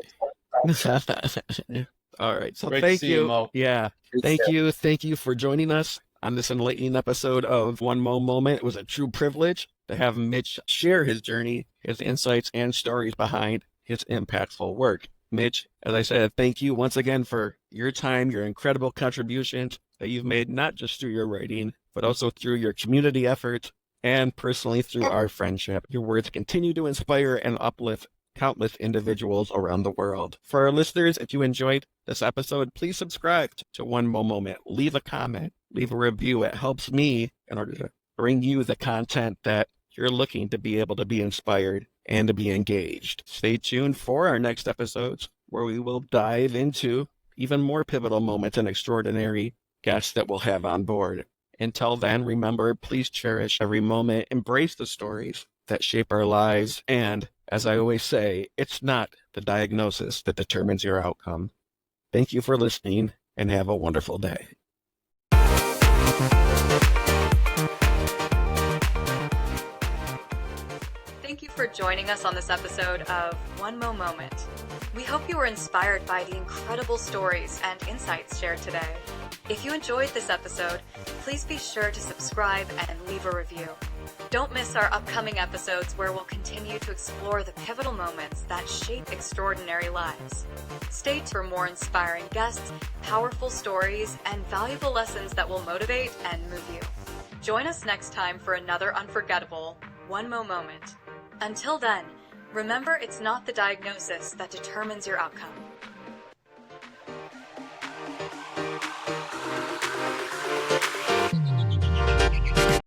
All right. So Great thank you. Mo. Yeah. Thank you for joining us on this enlightening episode of One Mo Moment. It was a true privilege to have Mitch share his journey, his insights, and stories behind his impactful work. Mitch, as I said, thank you once again for your time, your incredible contributions that you've made, not just through your writing, but also through your community efforts and personally through our friendship. Your words continue to inspire and uplift countless individuals around the world. For our listeners, if you enjoyed this episode, please subscribe to One Mo Moment. Leave a comment, leave a review. It helps me in order to bring you the content that you're looking to be able to be inspired and to be engaged. Stay tuned for our next episodes, where we will dive into even more pivotal moments and extraordinary guests that we'll have on board. Until then, remember, please cherish every moment, embrace the stories that shape our lives, and as I always say, it's not the diagnosis that determines your outcome. Thank you for listening, and have a wonderful day. Thank you for joining us on this episode of One Mo Moment. We hope you were inspired by the incredible stories and insights shared today. If you enjoyed this episode, please be sure to subscribe and leave a review. Don't miss our upcoming episodes where we'll continue to explore the pivotal moments that shape extraordinary lives. Stay tuned for more inspiring guests, powerful stories, and valuable lessons that will motivate and move you. Join us next time for another unforgettable One Mo Moment. Until then, remember, it's not the diagnosis that determines your outcome.